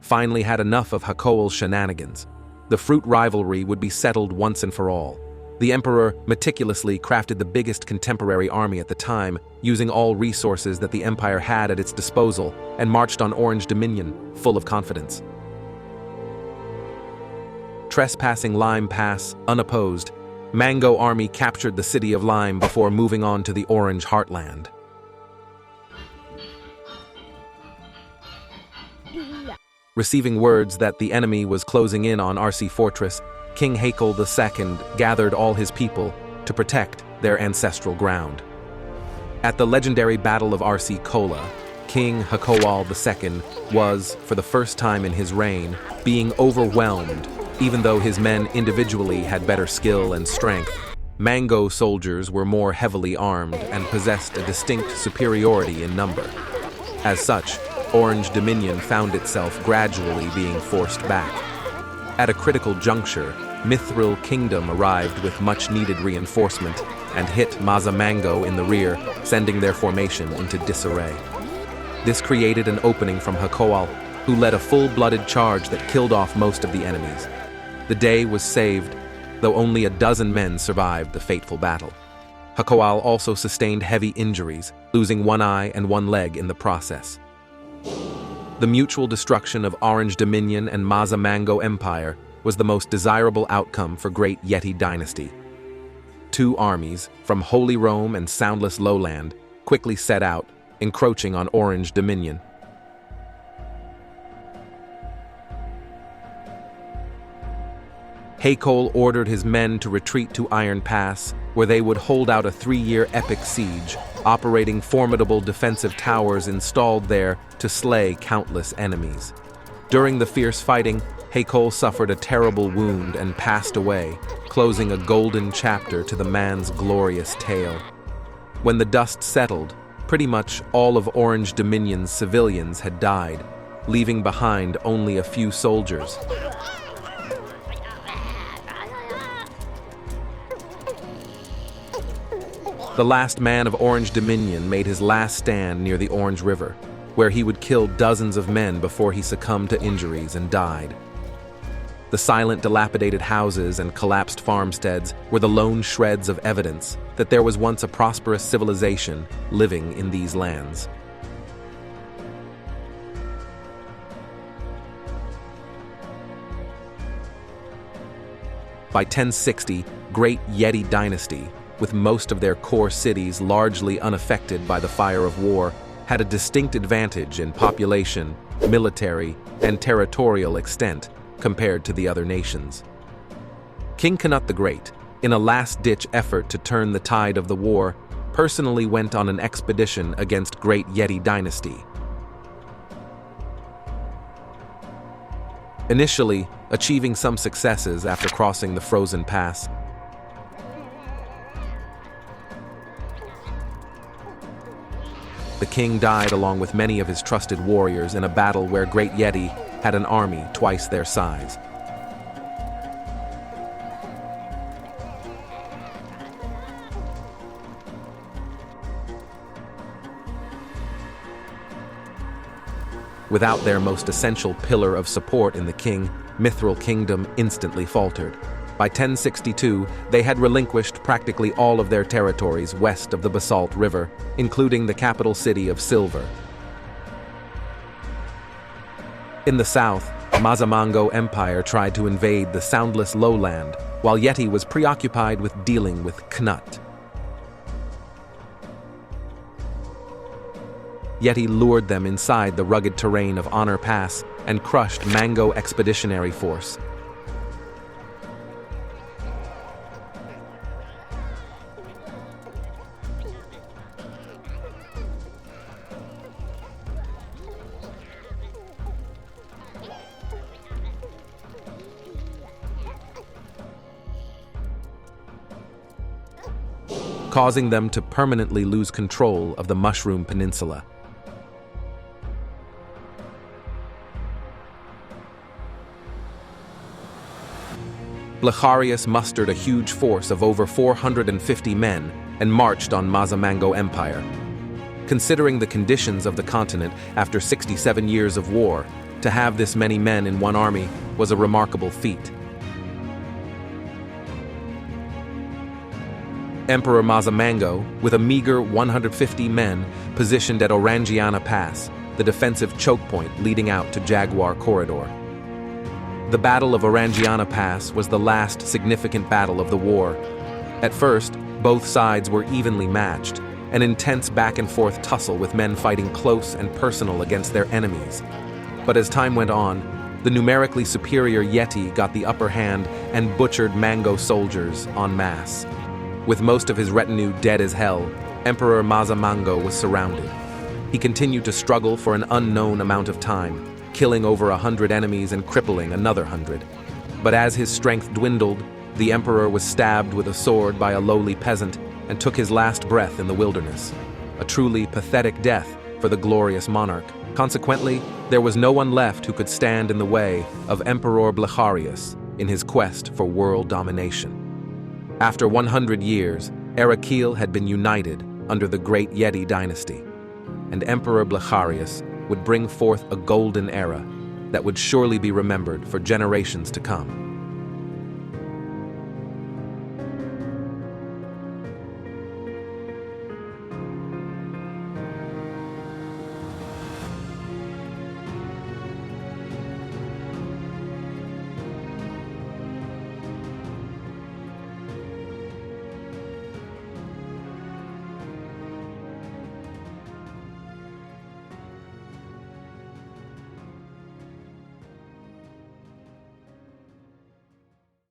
finally had enough of Hakoal's shenanigans. The fruit rivalry would be settled once and for all. The emperor meticulously crafted the biggest contemporary army at the time, using all resources that the empire had at its disposal, and marched on Orange Dominion, full of confidence. Trespassing Lime Pass, unopposed, Mango army captured the city of Lime before moving on to the Orange Heartland. Receiving words that the enemy was closing in on RC Fortress, King Hakel II gathered all his people to protect their ancestral ground. At the legendary Battle of RC Kola, King Hakoal II was, for the first time in his reign, being overwhelmed. Even though his men individually had better skill and strength, Mango soldiers were more heavily armed and possessed a distinct superiority in number. As such, Orange Dominion found itself gradually being forced back. At a critical juncture, Mithril Kingdom arrived with much-needed reinforcement and hit Mazamango in the rear, sending their formation into disarray. This created an opening from Hakoal, who led a full-blooded charge that killed off most of the enemies. The day was saved, though only a dozen men survived the fateful battle. Hakoal also sustained heavy injuries, losing one eye and one leg in the process. The mutual destruction of Orange Dominion and Mazamango Empire was the most desirable outcome for Great Yeti Dynasty. Two armies, from Holy Rome and Soundless Lowland, quickly set out, encroaching on Orange Dominion. Hakoal ordered his men to retreat to Iron Pass, where they would hold out a 3-year epic siege, operating formidable defensive towers installed there to slay countless enemies. During the fierce fighting, Hakoal suffered a terrible wound and passed away, closing a golden chapter to the man's glorious tale. When the dust settled, pretty much all of Orange Dominion's civilians had died, leaving behind only a few soldiers. The last man of Orange Dominion made his last stand near the Orange River, where he would kill dozens of men before he succumbed to injuries and died. The silent, dilapidated houses and collapsed farmsteads were the lone shreds of evidence that there was once a prosperous civilization living in these lands. By 1060, Great Yeti Dynasty, with most of their core cities largely unaffected by the fire of war, had a distinct advantage in population, military, and territorial extent compared to the other nations. King Canute the Great, in a last-ditch effort to turn the tide of the war, personally went on an expedition against Great Yeti Dynasty. Initially, achieving some successes after crossing the frozen pass, the king died along with many of his trusted warriors in a battle where Great Yeti had an army twice their size. Without their most essential pillar of support in the king, Mithril Kingdom instantly faltered. By 1062, they had relinquished practically all of their territories west of the Basalt River, including the capital city of Silver. In the south, Mazamango Empire tried to invade the Soundless Lowland, while Yeti was preoccupied with dealing with Canute. Yeti lured them inside the rugged terrain of Honor Pass and crushed Mango Expeditionary Force. Causing them to permanently lose control of the Mushroom Peninsula. Blacharius mustered a huge force of over 450 men and marched on Mazamango Empire. Considering the conditions of the continent after 67 years of war, To have this many men in one army was a remarkable feat. Emperor Mazamango, with a meager 150 men positioned at Orangiana Pass, the defensive choke point leading out to Jaguar Corridor. The Battle of Orangiana Pass was the last significant battle of the war. At first, both sides were evenly matched, an intense back-and-forth tussle with men fighting close and personal against their enemies. But as time went on, the numerically superior Yeti got the upper hand and butchered Mango soldiers en masse. With most of his retinue dead as hell, Emperor Mazamango was surrounded. He continued to struggle for an unknown amount of time, killing over 100 enemies and crippling another 100. But as his strength dwindled, the emperor was stabbed with a sword by a lowly peasant and took his last breath in the wilderness. A truly pathetic death for the glorious monarch. Consequently, there was no one left who could stand in the way of Emperor Blacharius in his quest for world domination. After 100 years, Erakil had been united under the great Yeti dynasty, and Emperor Blacharius would bring forth a golden era that would surely be remembered for generations to come.